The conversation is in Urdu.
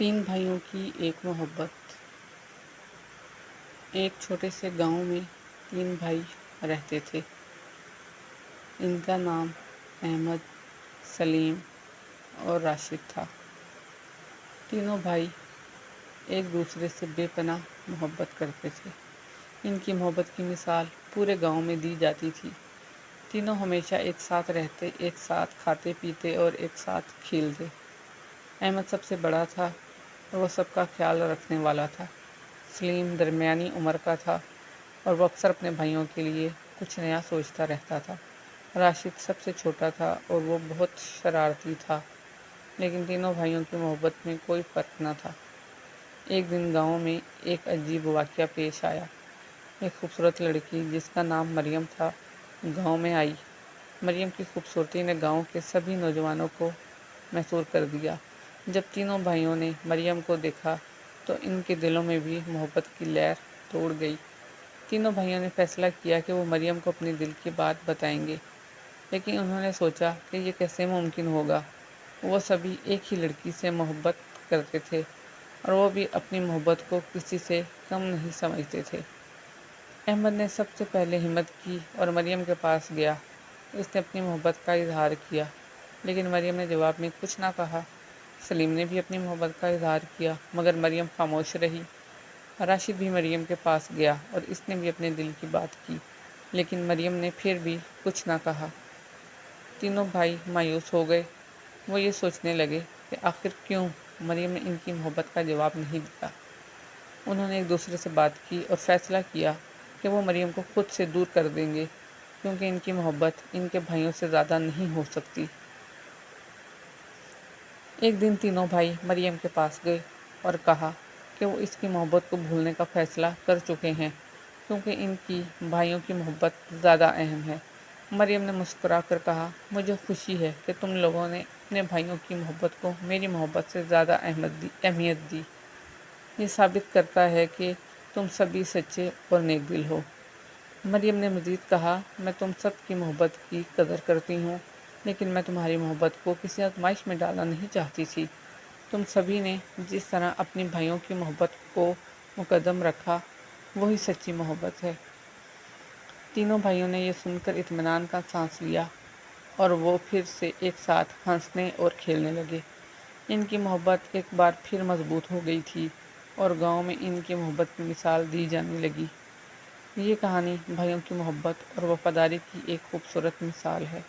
تین بھائیوں کی ایک محبت۔ ایک چھوٹے سے گاؤں میں تین بھائی رہتے تھے۔ ان کا نام احمد، سلیم اور راشد تھا۔ تینوں بھائی ایک دوسرے سے بے پناہ محبت کرتے تھے۔ ان کی محبت کی مثال پورے گاؤں میں دی جاتی تھی۔ تینوں ہمیشہ ایک ساتھ رہتے، ایک ساتھ کھاتے پیتے اور ایک ساتھ کھیلتے۔ احمد سب سے بڑا تھا اور وہ سب کا خیال رکھنے والا تھا۔ سلیم درمیانی عمر کا تھا اور وہ اکثر اپنے بھائیوں کے لیے کچھ نیا سوچتا رہتا تھا۔ راشد سب سے چھوٹا تھا اور وہ بہت شرارتی تھا، لیکن تینوں بھائیوں کی محبت میں کوئی فرق نہ تھا۔ ایک دن گاؤں میں ایک عجیب واقعہ پیش آیا۔ ایک خوبصورت لڑکی جس کا نام مریم تھا گاؤں میں آئی۔ مریم کی خوبصورتی نے گاؤں کے سبھی نوجوانوں کو محصور کر دیا۔ جب تینوں بھائیوں نے مریم کو دیکھا تو ان کے دلوں میں بھی محبت کی لہر دوڑ گئی۔ تینوں بھائیوں نے فیصلہ کیا کہ وہ مریم کو اپنے دل کی بات بتائیں گے، لیکن انہوں نے سوچا کہ یہ کیسے ممکن ہوگا۔ وہ سبھی ایک ہی لڑکی سے محبت کرتے تھے اور وہ بھی اپنی محبت کو کسی سے کم نہیں سمجھتے تھے۔ احمد نے سب سے پہلے ہمت کی اور مریم کے پاس گیا۔ اس نے اپنی محبت کا اظہار کیا، لیکن مریم نے جواب میں کچھ نہ کہا۔ سلیم نے بھی اپنی محبت کا اظہار کیا، مگر مریم خاموش رہی۔ راشد بھی مریم کے پاس گیا اور اس نے بھی اپنے دل کی بات کی، لیکن مریم نے پھر بھی کچھ نہ کہا۔ تینوں بھائی مایوس ہو گئے۔ وہ یہ سوچنے لگے کہ آخر کیوں مریم نے ان کی محبت کا جواب نہیں دیا۔ انہوں نے ایک دوسرے سے بات کی اور فیصلہ کیا کہ وہ مریم کو خود سے دور کر دیں گے، کیونکہ ان کی محبت ان کے بھائیوں سے زیادہ نہیں ہو سکتی۔ ایک دن تینوں بھائی مریم کے پاس گئے اور کہا کہ وہ اس کی محبت کو بھولنے کا فیصلہ کر چکے ہیں، کیونکہ ان کی بھائیوں کی محبت زیادہ اہم ہے۔ مریم نے مسکرا کر کہا، مجھے خوشی ہے کہ تم لوگوں نے اپنے بھائیوں کی محبت کو میری محبت سے زیادہ اہمیت دی۔ یہ ثابت کرتا ہے کہ تم سبھی سچے اور نیک دل ہو۔ مریم نے مزید کہا، میں تم سب کی محبت کی قدر کرتی ہوں، لیکن میں تمہاری محبت کو کسی آزمائش میں ڈالنا نہیں چاہتی تھی۔ تم سبھی نے جس طرح اپنی بھائیوں کی محبت کو مقدم رکھا، وہی سچی محبت ہے۔ تینوں بھائیوں نے یہ سن کر اطمینان کا سانس لیا اور وہ پھر سے ایک ساتھ ہنسنے اور کھیلنے لگے۔ ان کی محبت ایک بار پھر مضبوط ہو گئی تھی اور گاؤں میں ان کی محبت کی مثال دی جانے لگی۔ یہ کہانی بھائیوں کی محبت اور وفاداری کی ایک خوبصورت مثال ہے۔